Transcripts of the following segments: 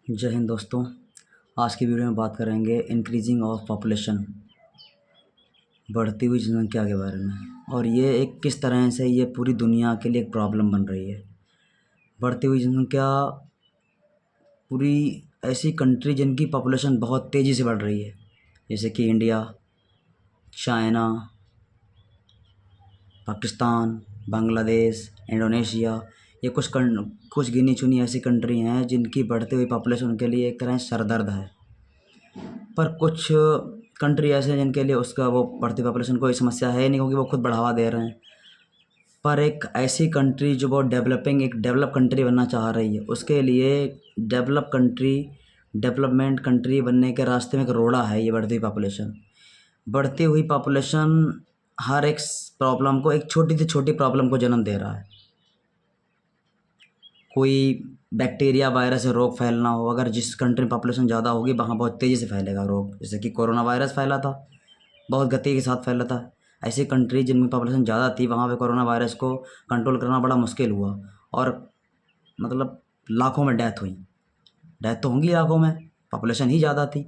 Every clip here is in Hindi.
जय हिंद दोस्तों। आज की वीडियो में बात करेंगे इंक्रीजिंग ऑफ पॉपुलेशन, बढ़ती हुई जनसंख्या के बारे में। और ये एक किस तरह से ये पूरी दुनिया के लिए एक प्रॉब्लम बन रही है। बढ़ती हुई जनसंख्या पूरी ऐसी कंट्री जिनकी पॉपुलेशन बहुत तेज़ी से बढ़ रही है, जैसे कि India, China, Pakistan, Bangladesh, Indonesia. ये कुछ गिनी चुनी ऐसी कंट्री हैं जिनकी बढ़ती हुई पॉपुलेशन के लिए एक तरह से सरदर्द है। पर कुछ कंट्री ऐसे हैं जिनके लिए उसका वो बढ़ती पॉपुलेशन कोई समस्या है नहीं, क्योंकि वो खुद बढ़ावा दे रहे हैं। पर एक ऐसी कंट्री जो बहुत एक डेवलप कंट्री बनना चाह रही है, उसके लिए डेवलपमेंट कंट्री बनने के रास्ते में एक रोड़ा है ये बढ़ती हुई पॉपुलेशन। बढ़ती हुई पॉपुलेशन हर एक प्रॉब्लम को, एक छोटी से छोटी प्रॉब्लम को जन्म दे रहा है। कोई बैक्टीरिया वायरस से रोग फैलना हो, अगर जिस कंट्री में पॉपुलेशन ज़्यादा होगी वहाँ बहुत तेज़ी से फैलेगा रोग। जैसे कि कोरोना वायरस फैला था, बहुत गति के साथ फैला था। ऐसी कंट्री जिनमें पॉपुलेशन ज़्यादा थी, वहाँ पे कोरोना वायरस को कंट्रोल करना बड़ा मुश्किल हुआ और मतलब लाखों में डेथ तो होंगी लाखों में, पॉपुलेशन ही ज़्यादा थी,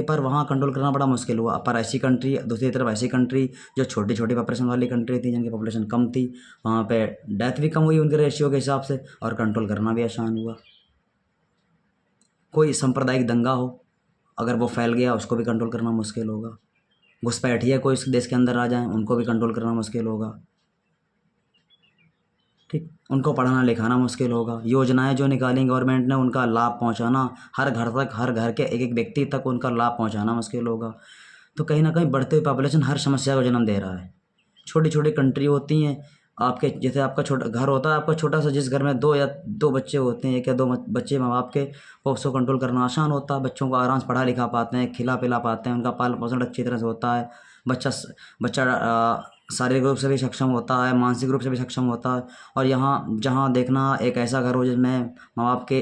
पर वहाँ कंट्रोल करना बड़ा मुश्किल हुआ। पर ऐसी कंट्री, दूसरी तरफ ऐसी कंट्री जो छोटी छोटी पॉपुलेशन वाली कंट्री थी, जिनकी पॉपुलेशन कम थी, वहाँ पे डेथ भी कम हुई उनके रेशियो के हिसाब से, और कंट्रोल करना भी आसान हुआ। कोई सांप्रदायिक दंगा हो, अगर वो फैल गया, उसको भी कंट्रोल करना मुश्किल होगा। घुसपैठिए कोई इस देश के अंदर आ जाएँ, उनको भी कंट्रोल करना मुश्किल होगा। ठीक, उनको पढ़ाना लिखाना मुश्किल होगा। योजनाएं जो निकाली गवर्नमेंट ने, उनका लाभ पहुंचाना हर घर तक, हर घर के एक एक व्यक्ति तक उनका लाभ पहुंचाना मुश्किल होगा। तो कहीं ना कहीं बढ़ते हुई पॉपुलेशन हर समस्या को जन्म दे रहा है। छोटी छोटी कंट्री होती हैं आपके, जैसे आपका छोटा घर होता है, आपका छोटा सा, जिस घर में दो बच्चे होते हैं, एक या दो बच्चे माँ बाप के, वो उसको कंट्रोल करना आसान होता है। बच्चों को आराम से पढ़ा लिखा पाते हैं, खिला पिला पाते हैं, उनका पालन पोषण अच्छी तरह से होता है। बच्चा बच्चा शारीरिक रूप से भी सक्षम होता है, मानसिक रूप से भी सक्षम होता है। और यहाँ जहाँ देखना एक ऐसा घर हो जिसमें एक माँ बाप के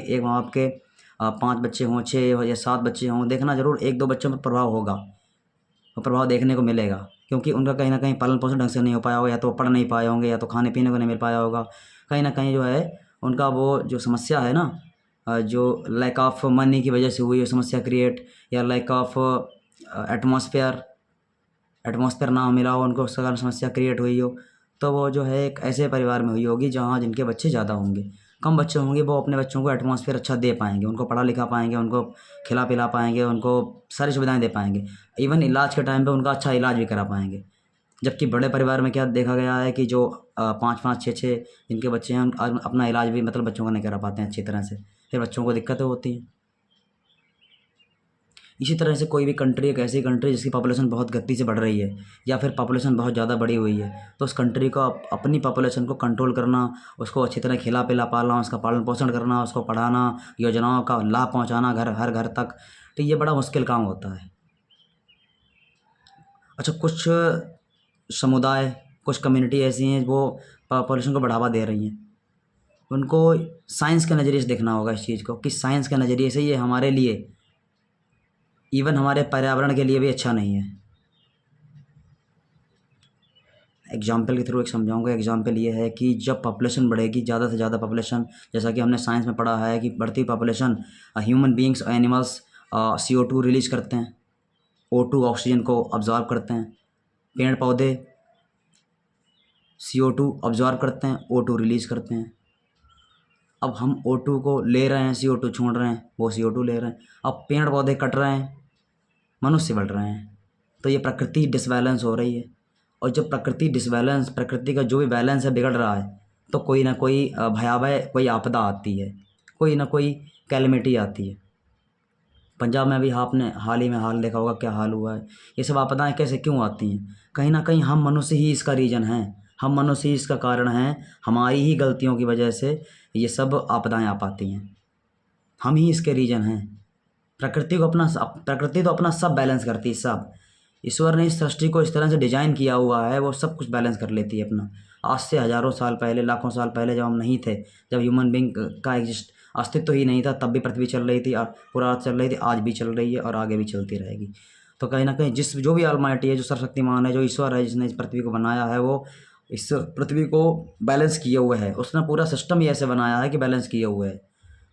5 बच्चे हों, 6 या 7 बच्चे हों, देखना ज़रूर एक दो बच्चों पर प्रभाव होगा, और प्रभाव देखने को मिलेगा, क्योंकि उनका कहीं ना कहीं पालन पोषण ढंग से नहीं हो पाया होगा, या तो पढ़ नहीं पाए होंगे, या तो खाने पीने को नहीं मिल पाया होगा। कहीं ना कहीं जो है उनका वो जो समस्या है ना, जो लैक ऑफ मनी की वजह से हुई समस्या क्रिएट, या लैक ऑफ एटमॉस्फेयर ना मिला हो उनको, उसके कारण समस्या क्रिएट हुई हो, तो वो जो है एक ऐसे परिवार में हुई होगी जहाँ जिनके बच्चे ज़्यादा होंगे। कम बच्चे होंगे, वो अपने बच्चों को एटमॉस्फेयर अच्छा दे पाएंगे, उनको पढ़ा लिखा पाएंगे, उनको खिला पिला पाएंगे, उनको सारी सुविधाएं दे पाएंगे, इवन इलाज के टाइम पे उनका अच्छा इलाज भी करा पाएंगे। जबकि बड़े परिवार में क्या देखा गया है कि जो 5-5, 6-6 जिनके बच्चे हैं, अपना इलाज भी मतलब बच्चों का नहीं करा पाते हैं अच्छी तरह से, फिर बच्चों को दिक्कतें होती हैं। इसी तरह से कोई भी कंट्री, एक ऐसी कंट्री जिसकी पॉपुलेशन बहुत गति से बढ़ रही है, या फिर पॉपुलेशन बहुत ज़्यादा बढ़ी हुई है, तो उस कंट्री को अपनी पॉपुलेशन को कंट्रोल करना, उसको अच्छी तरह खिला पिला पालना, उसका पालन पोषण करना, उसको पढ़ाना, योजनाओं का लाभ पहुंचाना हर घर तक, तो ये बड़ा मुश्किल काम होता है। अच्छा, कुछ समुदाय, कुछ कम्युनिटी ऐसी हैं वो पॉपुलेशन को बढ़ावा दे रही हैं, उनको साइंस के नज़रिए से देखना होगा इस चीज़ को, कि साइंस के नज़रिए से ये हमारे लिए, इवन हमारे पर्यावरण के लिए भी अच्छा नहीं है। एग्जाम्पल के थ्रू एक समझाऊंगा। एग्जाम्पल ये है कि जब पॉपुलेशन बढ़ेगी, ज़्यादा से ज़्यादा पॉपुलेशन, जैसा कि हमने साइंस में पढ़ा है कि बढ़ती population, human beings, animals CO2 release करते हैं, O2 ऑक्सीजन को ऑब्जॉर्व करते हैं, पेड़ पौधे CO2 ऑब्जॉर्व करते हैं, O2 रिलीज करते हैं। अब हम O2 को ले रहे हैं, CO2 छोड़ रहे हैं, वो CO2 ले रहे हैं। अब पेड़ पौधे कट रहे हैं, मनुष्य बढ़ रहे हैं, तो ये प्रकृति डिसबैलेंस हो रही है। और जब प्रकृति का जो भी बैलेंस है बिगड़ रहा है, तो कोई ना कोई भयावह कोई आपदा आती है, कोई ना कोई कैलेमिटी आती है। पंजाब में अभी आपने हाल ही में हाल देखा होगा, क्या हाल हुआ है। ये सब आपदाएं कैसे क्यों आती हैं? कहीं ना कहीं हम मनुष्य ही इसका रीज़न हैं, हम मनुष्य ही इसका कारण हैं। हमारी ही गलतियों की वजह से ये सब आपदाएं आ पाती हैं, हम ही इसके रीजन हैं। प्रकृति तो अपना सब बैलेंस करती है, सब। ईश्वर ने इस सृष्टि को इस तरह से डिजाइन किया हुआ है, वो सब कुछ बैलेंस कर लेती है अपना। आज से हज़ारों साल पहले, लाखों साल पहले, जब हम नहीं थे, जब ह्यूमन बींग का अस्तित्व ही नहीं था, तब भी पृथ्वी चल रही थी, पूरा चल रही थी, आज भी चल रही है और आगे भी चलती रहेगी। तो कहीं ना कहीं जो भी ऑलमाइटी है, जो सर्वशक्तिमान है, जो ईश्वर है, जिसने इस पृथ्वी को बनाया है, वो इस पृथ्वी को बैलेंस किए हुए है। उसने पूरा सिस्टम ही ऐसे बनाया है कि बैलेंस किए हुए है।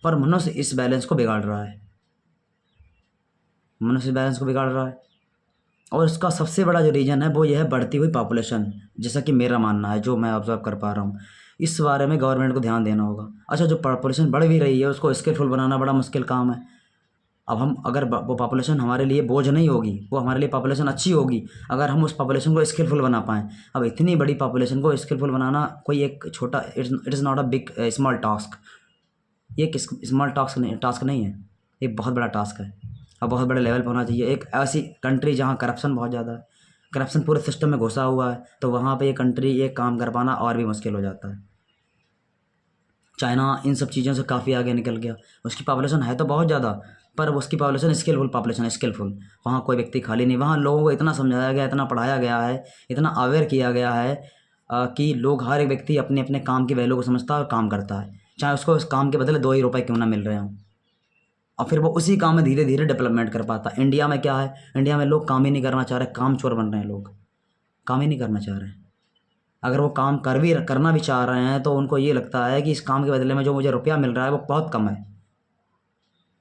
पर मनुष्य इस बैलेंस को बिगाड़ रहा है, मनुष्य बैलेंस को बिगाड़ रहा है। और इसका सबसे बड़ा जो रीज़न है वो ये है बढ़ती हुई पॉपुलेशन, जैसा कि मेरा मानना है, जो मैं ऑब्जर्व कर पा रहा हूँ। इस बारे में गवर्नमेंट को ध्यान देना होगा। अच्छा, जो पॉपुलेशन बढ़ भी रही है उसको स्किलफुल बनाना बड़ा मुश्किल काम है। अब हम अगर वो पॉपुलेशन हमारे लिए बोझ नहीं होगी, वो हमारे लिए पॉपुलेशन अच्छी होगी अगर हम उस पॉपुलेशन को स्किलफुल बना पाएँ। अब इतनी बड़ी पॉपुलेशन को स्किलफुल बनाना कोई एक छोटा, it is not a big small task. ये एक स्मॉल टास्क नहीं है, एक बहुत बड़ा टास्क है और बहुत बड़े लेवल पर होना चाहिए। एक ऐसी कंट्री जहाँ करप्शन बहुत ज़्यादा है, करप्शन पूरे सिस्टम में घुसा हुआ है, तो वहाँ पे ये कंट्री ये काम कर पाना और भी मुश्किल हो जाता है। चाइना इन सब चीज़ों से काफ़ी आगे निकल गया। उसकी पॉपुलेशन है तो बहुत ज़्यादा, पर उसकी पॉपुलेशन स्किलफुल पॉपुलेशन है, स्किलफुल। वहाँ कोई व्यक्ति खाली नहीं, वहाँ लोगों को इतना समझाया गया, इतना पढ़ाया गया है, इतना अवेयर किया गया है कि लोग, हर एक व्यक्ति अपने अपने काम की वैल्यू को समझता है और काम करता है, चाहे उसको उस काम के बदले 2 ही रुपये क्यों ना मिल रहे हों। और फिर वो उसी काम में धीरे धीरे डेवलपमेंट कर पाता है। इंडिया में क्या है, इंडिया में लोग काम ही नहीं करना चाह रहे, काम चोर बन रहे हैं लोग, काम ही नहीं करना चाह रहे हैं। अगर वो काम करना भी चाह रहे हैं तो उनको ये लगता है कि इस काम के बदले में जो मुझे रुपया मिल रहा है वो बहुत कम है,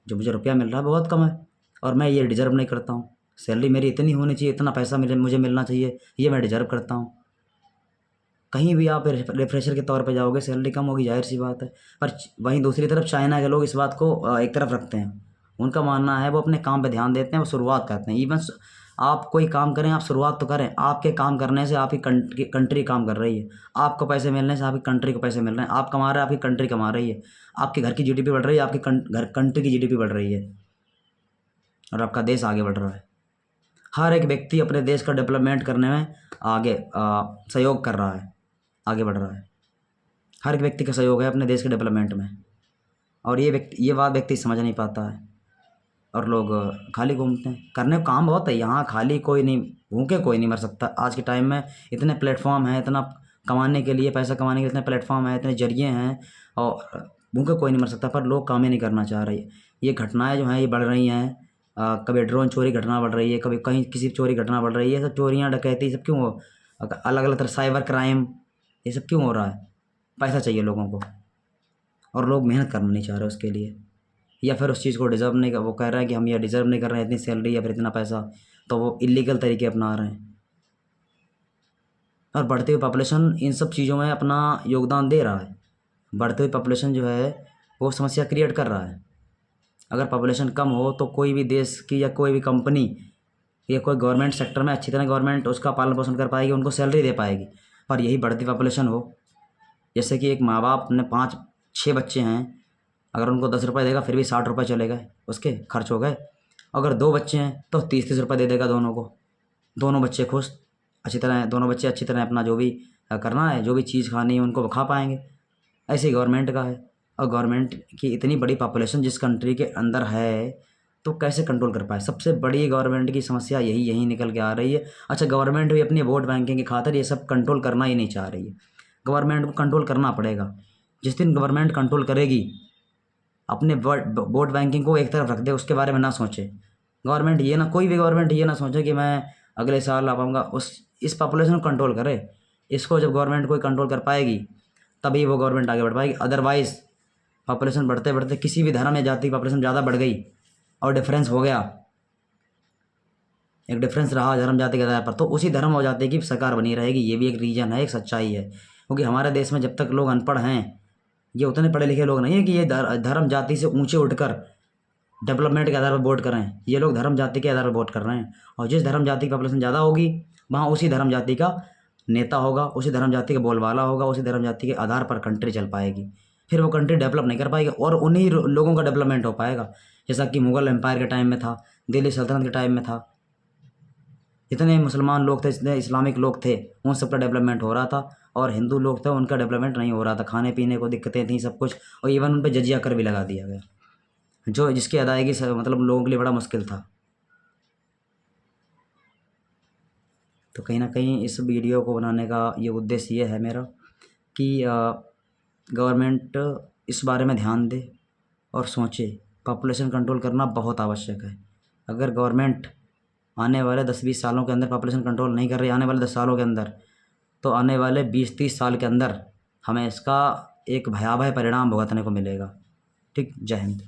जो मुझे रुपया मिल रहा है बहुत कम है और मैं ये डिज़र्व नहीं करता हूँ। सैलरी मेरी इतनी होनी चाहिए, इतना पैसा मुझे मिलना चाहिए, ये मैं डिज़र्व करता हूँ। कहीं भी आप रिफ्रेशर के तौर पे जाओगे सैलरी कम होगी, जाहिर सी बात है। पर वहीं दूसरी तरफ चाइना के लोग इस बात को एक तरफ रखते हैं। उनका मानना है वो अपने काम पे ध्यान देते हैं, वो शुरुआत करते हैं। इवन आप कोई काम करें, आप शुरुआत तो करें, आपके काम करने से आपकी कंट्री काम कर रही है, आपको पैसे मिलने से आपकी कंट्री को पैसे मिल रहे हैं, आप कमा रहे हैं, आपकी कंट्री कमा रही है, आपके घर की जीडीपी बढ़ रही है, आपकी कंट्री की जीडीपी बढ़ रही है और आपका देश आगे बढ़ रहा है। हर एक व्यक्ति अपने देश का डेवलपमेंट करने में आगे सहयोग कर रहा है, आगे बढ़ रहा है। हर एक व्यक्ति का सहयोग है अपने देश के डेवलपमेंट में, और ये बात व्यक्ति समझ नहीं पाता है और लोग खाली घूमते हैं। करने को काम बहुत है यहाँ, खाली कोई नहीं, भूखे कोई नहीं मर सकता। आज के टाइम में इतने प्लेटफॉर्म हैं, इतना कमाने के लिए, पैसा कमाने के लिए इतने प्लेटफॉर्म हैं, इतने जरिए हैं और भूखे कोई नहीं मर सकता, पर लोग काम ही नहीं करना चाह रहे। ये घटनाएं जो हैं ये बढ़ रही हैं। कभी ड्रोन चोरी घटना बढ़ रही है, कभी कहीं किसी चोरी घटना बढ़ रही है। सब चोरियाँ डकैती सब क्यों हो, अलग अलग तरह साइबर क्राइम, ये सब क्यों हो रहा है? पैसा चाहिए लोगों को और लोग मेहनत करना नहीं चाह रहे उसके लिए, या फिर उस चीज़ को डिज़र्व नहीं कर, वो कह रहे हैं कि हम ये डिज़र्व नहीं कर रहे हैं इतनी सैलरी या फिर इतना पैसा, तो वो इलीगल तरीके अपना रहे हैं। और बढ़ती हुई पॉपुलेशन इन सब चीज़ों में अपना योगदान दे रहा है। बढ़ती हुई पॉपुलेशन जो है वो समस्या क्रिएट कर रहा है। अगर पॉपुलेशन कम हो तो कोई भी देश की या कोई भी कंपनी या कोई गवर्नमेंट सेक्टर में अच्छी तरह गवर्नमेंट उसका पालन पोषण कर पाएगी, उनको सैलरी दे पाएगी। पर यही बढ़ती पॉपुलेशन हो, जैसे कि एक माँ बाप ने 5-6 बच्चे हैं, अगर उनको 10 रुपये देगा फिर भी 60 रुपये चले गए, उसके खर्च हो गए। अगर 2 बच्चे हैं तो 30-30 रुपये दे देगा दोनों को, दोनों बच्चे खुश, अच्छी तरह दोनों बच्चे अच्छी तरह अपना जो भी करना है, जो भी चीज़ खानी है उनको खा पाएंगे। ऐसे ही गवर्नमेंट का है। और गवर्नमेंट की इतनी बड़ी पॉपुलेशन जिस कंट्री के अंदर है तो कैसे कंट्रोल कर पाए? सबसे बड़ी गवर्नमेंट की समस्या यही निकल के आ रही है। अच्छा, गवर्नमेंट भी अपनी वोट बैंकिंग की खातिर ये सब कंट्रोल करना ही नहीं चाह रही है। गवर्नमेंट को कंट्रोल करना पड़ेगा। जिस दिन गवर्नमेंट कंट्रोल करेगी, अपने वोट बैंकिंग को एक तरफ रख दे, उसके बारे में ना सोचे गवर्नमेंट, ये ना, कोई भी गवर्नमेंट ये ना सोचे कि मैं अगले साल आ पाऊँगा, इस पॉपुलेशन को कंट्रोल करे। इसको जब गवर्नमेंट कोई कंट्रोल कर पाएगी तभी वो गवर्नमेंट आगे बढ़ पाएगी। अदरवाइज़ पॉपुलेशन बढ़ते बढ़ते किसी भी धर्म या जाति की पॉपुलेशन ज़्यादा बढ़ गई और डिफरेंस हो गया, एक डिफरेंस रहा धर्म जाति के आधार पर, तो उसी धर्म और जाति की सरकार बनी रहेगी। ये भी एक रीज़न है, एक सच्चाई है। क्योंकि हमारे देश में जब तक लोग अनपढ़ हैं, ये उतने पढ़े लिखे लोग नहीं हैं कि ये धर्म जाति से ऊंचे उठकर डेवलपमेंट के आधार पर वोट करें। ये लोग धर्म जाति के आधार पर वोट कर रहे हैं, और जिस धर्म जाति की पॉपुलेशन ज़्यादा होगी वहाँ उसी धर्म जाति का नेता होगा, उसी धर्म जाति का बोलबाला होगा, उसी धर्म जाति के आधार पर कंट्री चल पाएगी। फिर वो कंट्री डेवलप नहीं कर पाएगी और उन्हीं लोगों का डेवलपमेंट हो पाएगा, जैसा कि मुग़ल एम्पायर के टाइम में था, दिल्ली सल्तनत के टाइम में था। जितने मुसलमान लोग थे, जितने इस्लामिक लोग थे, उन सब का डेवलपमेंट हो रहा था, और हिंदू लोग थे उनका डेवलपमेंट नहीं हो रहा था। खाने पीने को दिक्कतें थी, सब कुछ, और इवन उन पर जजिया कर भी लगा दिया गया, जो जिसकी अदायगी मतलब लोगों के लिए बड़ा मुश्किल था। तो कहीं ना कहीं इस वीडियो को बनाने का ये उद्देश्य ये है मेरा कि गवर्नमेंट इस बारे में ध्यान दे और सोचे। पॉपुलेशन कंट्रोल करना बहुत आवश्यक है। अगर गवर्नमेंट आने वाले 10-20 सालों के अंदर पॉपुलेशन कंट्रोल नहीं कर रही, आने वाले 10 सालों के अंदर, तो आने वाले 20-30 साल के अंदर हमें इसका एक भयावह परिणाम भुगतने को मिलेगा। ठीक, जय हिंद।